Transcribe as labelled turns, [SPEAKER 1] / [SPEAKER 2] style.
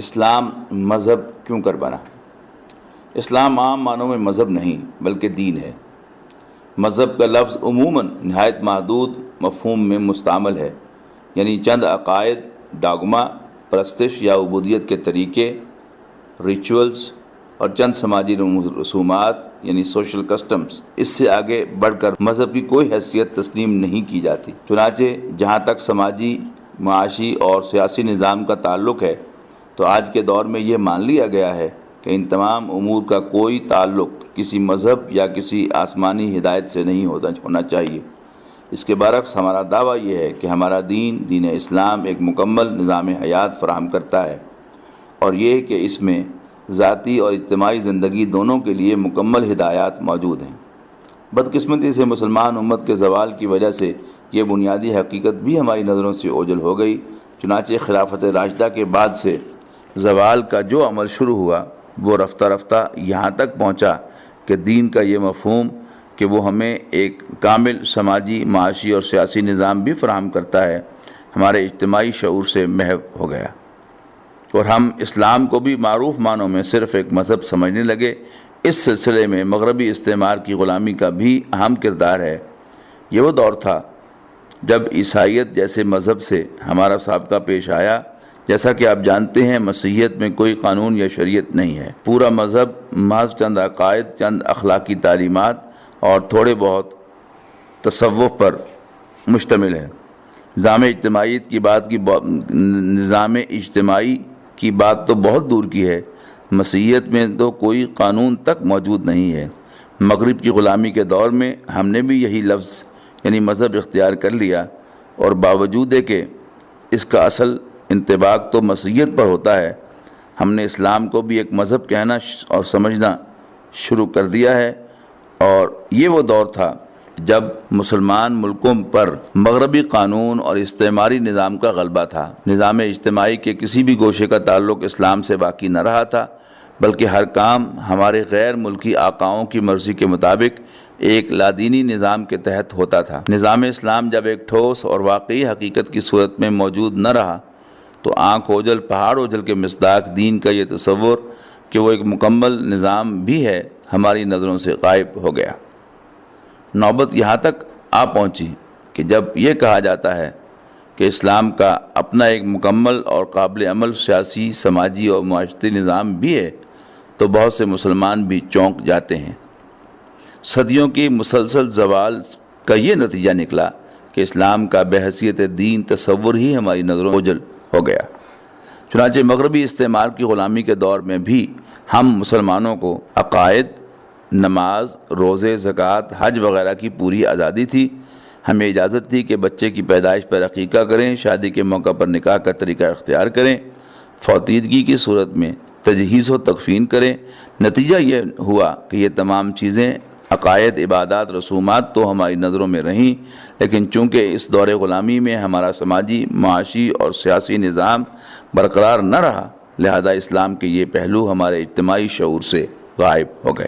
[SPEAKER 1] اسلام مذہب کیوں کر بنا؟ اسلام عام معنوں میں مذہب نہیں بلکہ دین ہے۔ مذہب کا لفظ عموماً نہایت محدود مفہوم میں مستعمل ہے، یعنی چند عقائد، ڈاگما، پرستش یا عبودیت کے طریقے، ریچولز اور چند سماجی رسومات یعنی سوشل کسٹمز۔ اس سے آگے بڑھ کر مذہب کی کوئی حیثیت تسلیم نہیں کی جاتی۔ چنانچہ جہاں تک سماجی، معاشی اور سیاسی نظام کا تعلق ہے تو آج کے دور میں یہ مان لیا گیا ہے کہ ان تمام امور کا کوئی تعلق کسی مذہب یا کسی آسمانی ہدایت سے نہیں ہونا چاہیے۔ اس کے برعکس ہمارا دعویٰ یہ ہے کہ ہمارا دین اسلام ایک مکمل نظام حیات فراہم کرتا ہے، اور یہ کہ اس میں ذاتی اور اجتماعی زندگی دونوں کے لیے مکمل ہدایات موجود ہیں۔ بدقسمتی سے مسلمان امت کے زوال کی وجہ سے یہ بنیادی حقیقت بھی ہماری نظروں سے اوجھل ہو گئی۔ چنانچہ خلافت راشدہ کے بعد سے زوال کا جو عمل شروع ہوا وہ رفتہ رفتہ یہاں تک پہنچا کہ دین کا یہ مفہوم کہ وہ ہمیں ایک کامل سماجی، معاشی اور سیاسی نظام بھی فراہم کرتا ہے، ہمارے اجتماعی شعور سے محو ہو گیا، اور ہم اسلام کو بھی معروف معنوں میں صرف ایک مذہب سمجھنے لگے۔ اس سلسلے میں مغربی استعمار کی غلامی کا بھی اہم کردار ہے۔ یہ وہ دور تھا جب عیسائیت جیسے مذہب سے ہمارا سابقہ پیش آیا۔ جیسا کہ آپ جانتے ہیں، مسیحیت میں کوئی قانون یا شریعت نہیں ہے۔ پورا مذہب محض چند عقائد، چند اخلاقی تعلیمات اور تھوڑے بہت تصوف پر مشتمل ہے۔ نظام اجتماعی کی بات تو بہت دور کی ہے، مسیحیت میں تو کوئی قانون تک موجود نہیں ہے۔ مغرب کی غلامی کے دور میں ہم نے بھی یہی لفظ یعنی مذہب اختیار کر لیا، اور باوجود کہ اس کا اصل انطباق تو مسیحیت پر ہوتا ہے، ہم نے اسلام کو بھی ایک مذہب کہنا اور سمجھنا شروع کر دیا ہے۔ اور یہ وہ دور تھا جب مسلمان ملکوں پر مغربی قانون اور استعماری نظام کا غلبہ تھا۔ نظام اجتماعی کے کسی بھی گوشے کا تعلق اسلام سے باقی نہ رہا تھا، بلکہ ہر کام ہمارے غیر ملکی آقاؤں کی مرضی کے مطابق ایک لادینی نظام کے تحت ہوتا تھا۔ نظام اسلام جب ایک ٹھوس اور واقعی حقیقت کی صورت میں موجود نہ رہا تو آنکھ اوجل پہاڑ اوجل کے مصداق دین کا یہ تصور کہ وہ ایک مکمل نظام بھی ہے ہماری نظروں سے غائب ہو گیا۔ نوبت یہاں تک آ پہنچی کہ جب یہ کہا جاتا ہے کہ اسلام کا اپنا ایک مکمل اور قابل عمل سیاسی، سماجی اور معاشرتی نظام بھی ہے تو بہت سے مسلمان بھی چونک جاتے ہیں۔ صدیوں کی مسلسل زوال کا یہ نتیجہ نکلا کہ اسلام کا بحیثیت دین تصور ہی ہماری نظروں اوجھل ہو گیا۔ چنانچہ مغربی استعمار کی غلامی کے دور میں بھی ہم مسلمانوں کو عقائد، نماز، روزے، زکوٰۃ، حج وغیرہ کی پوری آزادی تھی۔ ہمیں اجازت تھی کہ بچے کی پیدائش پر عقیقہ کریں، شادی کے موقع پر نکاح کا طریقہ اختیار کریں، فوتیدگی کی صورت میں تجہیز و تکفین کریں۔ نتیجہ یہ ہوا کہ یہ تمام چیزیں، عقائد، عبادات، رسومات تو ہماری نظروں میں رہیں، لیکن چونکہ اس دور غلامی میں ہمارا سماجی، معاشی اور سیاسی نظام برقرار نہ رہا، لہذا اسلام کے یہ پہلو ہمارے اجتماعی شعور سے غائب ہو گئے۔